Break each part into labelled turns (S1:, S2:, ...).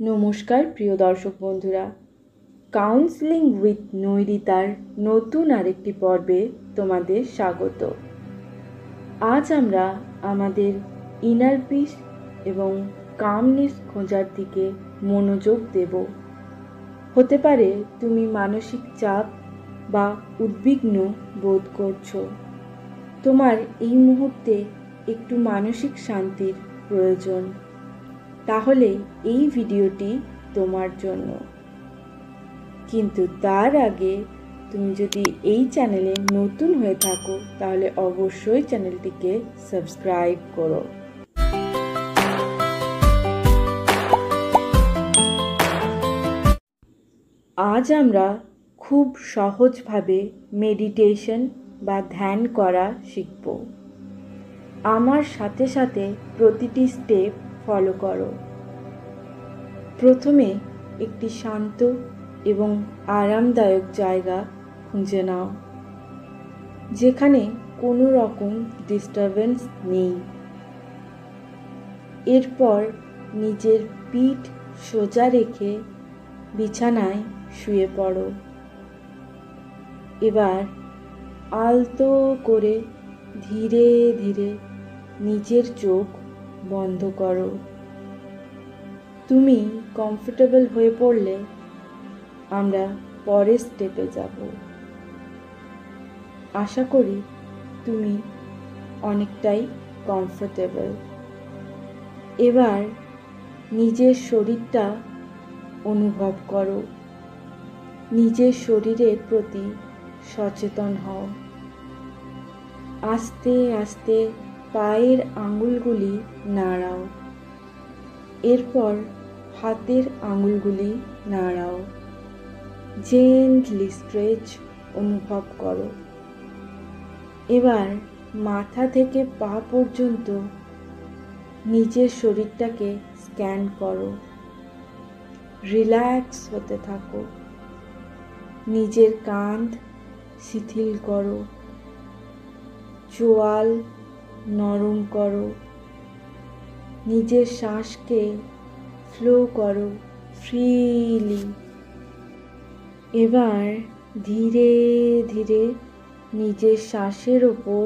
S1: নমস্কার প্রিয় দর্শক বন্ধুরা, কাউন্সেলিং উইথ নৈরিতার নতুন আরেকটি পর্বে তোমাদের স্বাগত। আজ আমরা আমাদের ইনার পিস এবং কামনেস খোঁজার দিকে মনোযোগ দেব। হতে পারে তুমি মানসিক চাপ বা উদ্বিগ্ন বোধ করছো। তোমার এই মুহূর্তে একটু মানসিক শান্তির প্রয়োজন। তাহলে এই ভিডিওটি তোমার জন্য। কিন্তু তার আগে তুমি যদি এই চ্যানেলে নতুন হয়ে থাকো তাহলে অবশ্যই চ্যানেলটিকে সাবস্ক্রাইব করো। আজ আমরা খুব সহজভাবে মেডিটেশন বা ধ্যান করা শিখব। আমার সাথে সাথে প্রতিটি স্টেপ ফলো করো। প্রথমে একটি শান্ত এবং আরামদায়ক জায়গা খুঁজে নাও, যেখানে কোনো রকম ডিস্টারবেন্স নেই। এরপর নিজের পিঠ সোজা রেখে বিছানায় শুয়ে পড়ো। এবার আলতো করে ধীরে ধীরে নিজের চোখ বন্ধ করো। তুমি কমফোর্টেবল হয়ে পড়লে আমরা পরের স্টেপে যাব। আশা করি তুমি অনেকটাই কমফোর্টেবল। এবার নিজের শরীরটা অনুভব করো। নিজের শরীরের প্রতি সচেতন হও। আস্তে আস্তে পায়ের আঙুলগুলি নাড়াও। এরপর হাতের আঙুলগুলি নাড়াও। জেন্টলি স্ট্রেচ অনুভব করো। এবার মাথা থেকে পা পর্যন্ত নিজের শরীরটাকে স্ক্যান করো। রিল্যাক্স হতে থাকো। নিজের কাঁধ শিথিল করো। চোয়াল নরম করো। নিজের শ্বাসকে ফ্লো করো ফ্রিলি। এবার ধীরে ধীরে নিজের শ্বাসের ওপর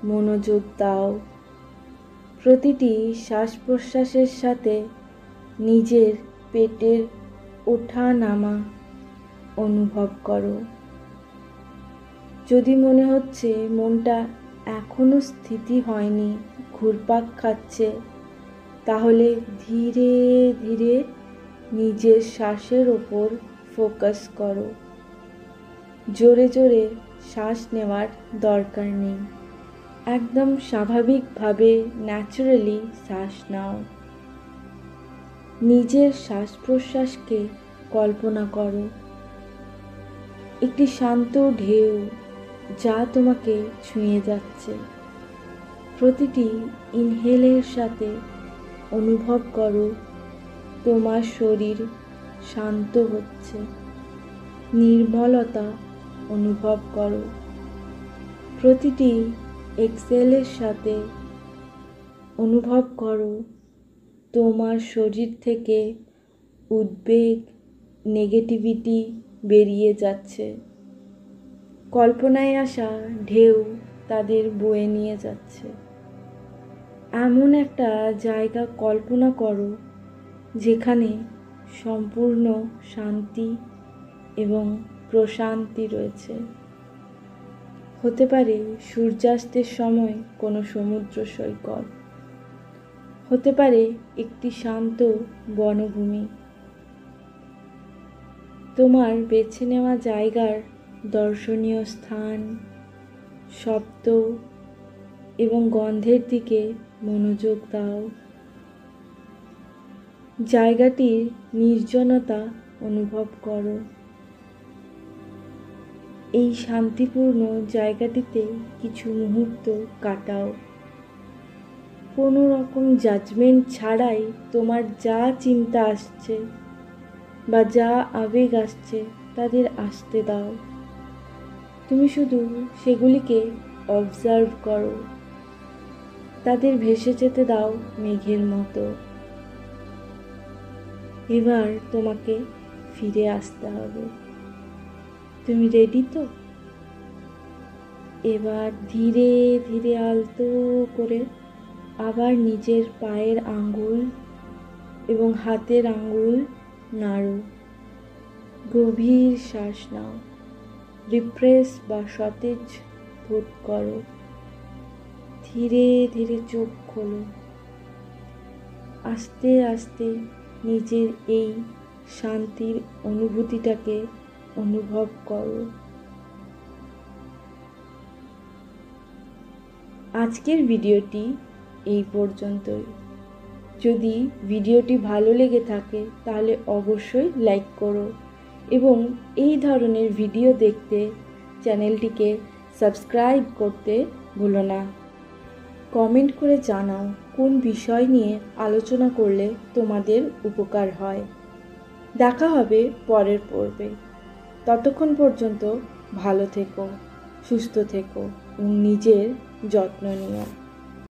S1: মনোযোগ দাও। প্রতিটি শ্বাস প্রশ্বাসের সাথে নিজের পেটের ওঠা নামা অনুভব করো। যদি মনে হচ্ছে মনটা এখনো স্থিতি হয়নি, ঘুরপাক খাচ্ছে, তাহলে ধীরে ধীরে নিজের শ্বাসের ওপর ফোকাস করো। জোরে জোরে শ্বাস নেওয়ার দরকার নেই। একদম স্বাভাবিকভাবে ন্যাচারালি শ্বাস নাও। নিজের শ্বাস প্রশ্বাসকে কল্পনা করো একটি শান্ত ঢেউ যা তোমাকে ছুঁয়ে যাচ্ছে। প্রতিটি ইনহেলের সাথে অনুভব করো তোমার শরীর শান্ত হচ্ছে। নির্মলতা অনুভব করো। প্রতিটি এক্সহেলের সাথে অনুভব করো তোমার শরীর থেকে উদ্বেগ, নেগেটিভিটি বেরিয়ে যাচ্ছে। কল্পনায় আসা ঢেউ তাদের বয়ে নিয়ে যাচ্ছে। এমন একটা জায়গা কল্পনা করো যেখানে সম্পূর্ণ শান্তি এবং প্রশান্তি রয়েছে। হতে পারে সূর্যাস্তের সময় কোনো সমুদ্র সৈকত, হতে পারে একটি শান্ত বনভূমি। তোমার বেছে নেওয়া জায়গার দর্শনীয় স্থান, শব্দ এবং গন্ধের দিকে মনোযোগ দাও। জায়গাটির নির্জনতা অনুভব করো। এই শান্তিপূর্ণ জায়গাটিতে কিছু মুহূর্ত কাটাও। কোনো রকম জাজমেন্ট ছাড়াই তোমার যা চিন্তা আসছে বা যা আবেগ আসছে তাদের আসতে দাও। তুমি শুধু সেগুলিকে অবজার্ভ করো। তাদের ভেসে যেতে দাও মেঘের মতো। এবার তোমাকে ফিরে আসতে হবে। তুমি রেডি তো? এবার ধীরে ধীরে আলতো করে আবার নিজের পায়ের আঙ্গুল এবং হাতের আঙ্গুল নাড়ো। গভীর শ্বাস নাও। রিফ্রেশ বা সতেজ বোধ করো। ধীরে ধীরে চোখ খোলো। আস্তে আস্তে নিজের এই শান্তির অনুভূতিটাকে অনুভব করো। আজকের ভিডিওটি এই পর্যন্তই। যদি ভিডিওটি ভালো লেগে থাকে তাহলে অবশ্যই লাইক করো এবং এই ধরনের ভিডিও দেখতে চ্যানেলটিকে সাবস্ক্রাইব করতে ভুলো না। কমেন্ট করে জানাও কোন বিষয় নিয়ে আলোচনা করলে তোমাদের উপকার হয়। দেখা হবে পরের পর্বে। ততক্ষণ পর্যন্ত ভালো থেকো, সুস্থ থেকো এবং নিজের যত্ন নিও।